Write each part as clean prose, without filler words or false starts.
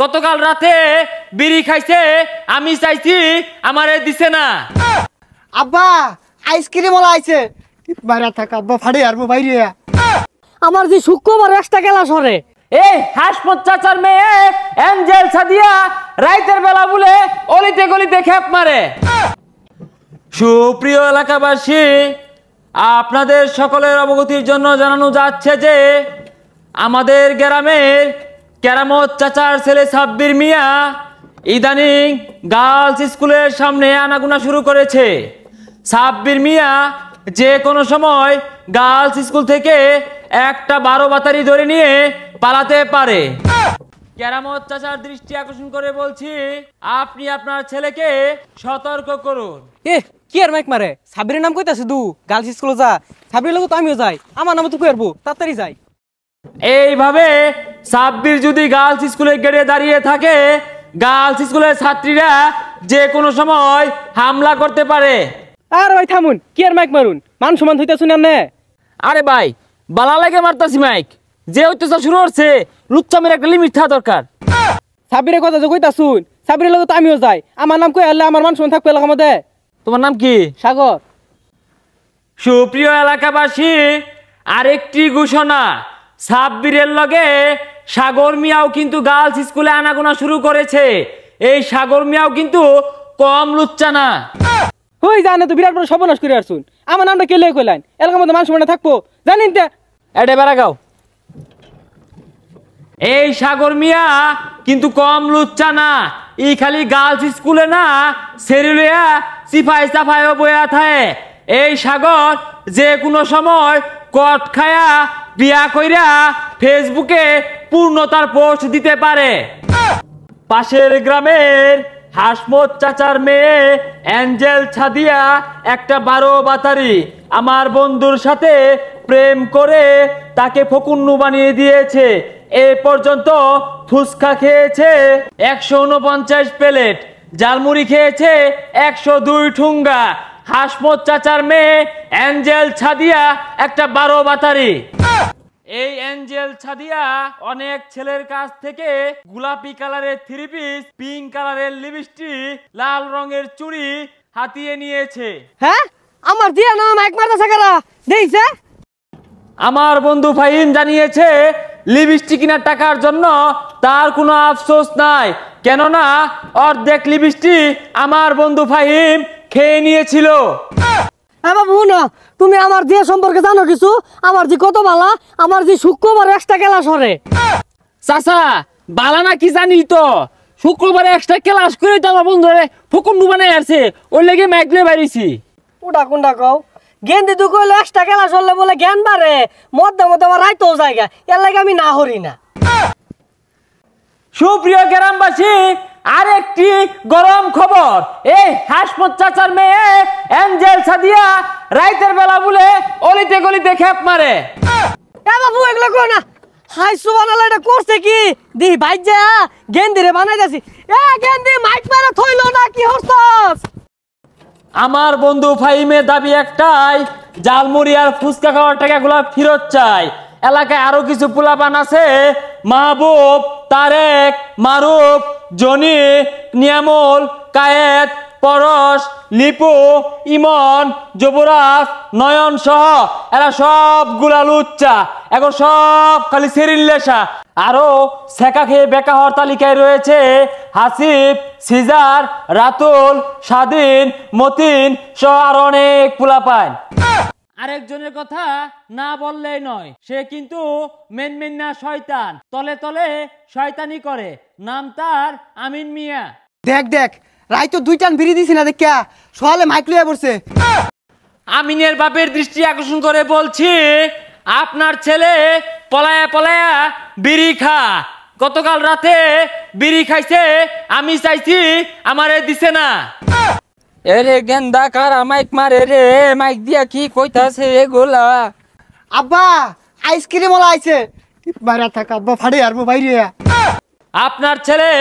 গতকাল রাতে বিড়ি খাইছে, আমি চাইছি আমারে দিছে না। আব্বা আইসক্রিম ওলা আইছে, বাইরে থাক আব্বা, ফাড়ে আরবো বাইরে। আমার যে শুক্রবার একটা গেলা সরে এই হাসমত চাচার মেয়ে এঞ্জেল সাদিয়া রাইতের বেলা বলে অলিতে গলিতে খেপ মারে। সুপ্রিয় এলাকাবাসী, আপনাদের সকলের অবগতির জন্য জানানো যাচ্ছে যে আমাদের গ্রামের কেরামত চাচার ছেলে সাব্বির মিয়া ইদানিং গার্লস স্কুলের সামনে আনাগোনা শুরু করেছে। সাব্বির মিয়া যে কোনো সময় গার্লস স্কুল থেকে একটা 12 বাতারি ধরে নিয়ে পালাতে পারে। কেরামত চাচার দৃষ্টি আকর্ষণ করে বলছি, আপনি আপনার ছেলেকে সতর্ক করুন। কি আর মাইক মারে, সাবিরের নাম কইতাছে দু গার্লস স্কুলে যা, সাবিরের লোক তো আমিও যাই, আমার নামে তো কইরবো, তাড়াতাড়ি যাই। এইভাবে সাব্বির যদি গার্লস স্কুলে গেটে দাঁড়িয়ে থাকে, গার্লস স্কুলের ছাত্রীরা যে কোনো সময় হামলা করতে পারে। আর ভাই থামুন, কি আর মাইক মারুন, মান সমান হইতাছুন না। আরে ভাই বালা লাগে মারতাছি মাইক, যে অত্যাচার শুরু হচ্ছে লুচ্চামের একটা লিমিট থাকা দরকার। সাবিরের কথা যে কইতাছুন, সাবিরের লোক তো আমিও যাই, আমার নাম কই আল্লাহ আমার মান সমান থাকবে এলাকার মধ্যে। তোমার নাম কি? সাগর। সুপ্রিয় এলাকাবাসী, আরেকটি ঘোষণা, সাব্বিরের লগে সাগর মিয়াও কিন্তু গার্লস স্কুলে আনাগোনা শুরু করেছে। এই সাগর মিয়াও কিন্তু কম লুচ্চা না। হই জানে তো বিরাট বড় সর্বনাশ করে আসুন, আমার নামটা কে লিয়ে কইলেন, এলাকার মধ্যে মান সমান থাকবো জানেন তে। এডে বেড়াগাও, এই সাগর মিয়া কিন্তু কম লুচ্চা না। ই খালি গার্লস স্কুলে না, সেরিলিয়া সিফাই সাফাইও বয়া থাকে। এই সাগর যে কোনো সময় কট খায়া বিয়া কইরা ফেসবুকে পূর্ণতার পোস্ট দিতে পারে। পাশের গ্রামের হাসমত চাচার মেয়ে এঞ্জেল সাদিয়া একটা 12 বাতারি আমার বন্ধুর সাথে প্রেম করে তাকে ফকুন্নু বানিয়ে দিয়েছে। এ পর্যন্ত ফুচকা খেয়েছে 149 প্লেট, জালমুড়ি খেয়েছে 102 ঠুঙ্গা। হাসমত চাচার মেয়ে এঞ্জেল সাদিয়া একটা 12 বাতারি। এই এঞ্জেল সাদিয়া অনেক ছেলের কাছ থেকে গোলাপি কালারের 3 পিস, পিঙ্ক কালারের লিপস্টিক, লাল রঙের চুড়ি হাতিয়ে নিয়েছে। হ্যাঁ আমার দিয়া না মাইক মারতাছে কারা দেইছে? আমার বন্ধু ফাহিম জানিয়েছে লিপস্টিক কেনার টাকার জন্য তার কোনো আফসোস নাই, কেননা অর্ধেক লিপস্টিক আমার বন্ধু ফাহিম খেয়ে নিয়েছিল। বাবু না, তুমি আমার দিয়ে সম্পর্কে জানো কিছু? আমার যে কত বালা, আমার যে শুক্রবার একটা ক্লাস হরে। চাচা বালা না কি জানি তো, শুক্রবারে এক্সট্রা ক্লাস করে তো আমার বন্ধুরে ফকুন্ডু বানাই আছে, ওই লেগে মাইকলে বাইরেছি। ওটা কোনটা কও? গেন্দি দু কইলে একটা ক্লাস হলে বলে জ্ঞান বাড়ে, মধ্যে মধ্যে আমার রাইতেও জায়গা, এর লাগে আমি না হরি না। সুপ্রিয় গ্রামবাসী, আরেকটি গরম খবর, এই হাসমত চাচার মেয়ে এঞ্জেল সাদিয়া রাইতের বেলা বলে অলিতে গলিতে খেপ মারে। বাবু এগুলো কো না, হাই সুবহানাল্লাহ, এটা করছে কি দি ভাই যা গেন্দি রে বানাই যাচ্ছি। গেন্দি মাইক মারা থইলো না কি হরছস? আমার বন্ধু ফাহিমের দাবি একটাই, জালমুড়ি আর ফুচকা খাওয়ার টাকাগুলো ফেরত চাই। এলাকায় আরো কিছু পোলাপান আছে, মাহবুব, তারেক, মারুফ, জনি, নিয়ামল, কায়েত, পরশ, লিপু, ইমন, যুবরাজ, নয়ন সহ এরা সবগুলা লুচ্চা, এখন সব খালি সেরিল্লেশা। আরো সেকা খেয়ে বেকা হওয়ার তালিকায় রয়েছে হাসিব, সিজার, রাতুল, স্বাধীন, মতিন সহ আরো অনেক পোলাপান। আরেকজনের কথা না বললেই নয়, সে কিন্তু মেন না শয়তান, তলে তলে শয়তানি করে, নাম তার আমিন মিয়া। দেখ দেখ রাই তো 2 টান বিড়ি দিছি না, দেখা সকালে মাইক লইয়া পড়ছে। আমিনের বাপের দৃষ্টি আকর্ষণ করে বলছি, আপনার ছেলে পলায়া পলায়া বিড়ি খা, গতকাল রাতে বিড়ি খাইছে, আমি চাইছি আমারে দিছে না। এরে গেন্দা কারা মাইক মারে রে, মাইক দিয়া কি কইতাছে এগুলা? আব্বা আইসক্রিম ওলা আইছে, বাইরে থাক আব্বা, ফাড়ে আরবো বাইরে। আপনার ছেলে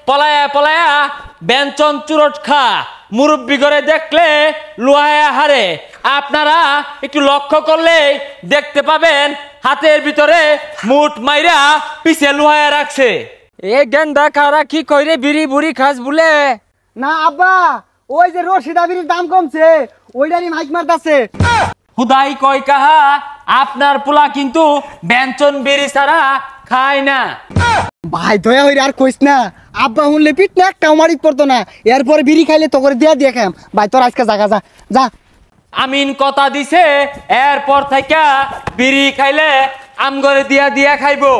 পলায়া পলায়া ব্যঞ্চন চুরট খা, মুরব্বি করে দেখলে লুহায়া হারে। আপনারা একটু লক্ষ্য করলে দেখতে পাবেন হাতের ভিতরে মুঠ মাইরা পিছে লুহায়া রাখছে। এ গেন্দা কারা কি কইরে বিড়ি বুড়ি খাস বলে? না আব্বা, ওই যে রশিদা বিড়ির দাম কমছে ওইটারই মাইক মারতাছে। হুদাই কয় কাহা আপনার পোলা কিন্তু ব্যঞ্জন বেরি ছাড়া খায় না। ভাই দয়া হইরে আর কইস না, আব্বা শুনলে পিট না একটা মারিক পড়তো না, এরপরে বিড়ি খাইলে তো করে দিয়া খাম। ভাই তোর আজকে জাগা যা যা। আমিন কথা দিছে এরপর থেকে বিড়ি খাইলে আমগরে দিয়া খাইবো।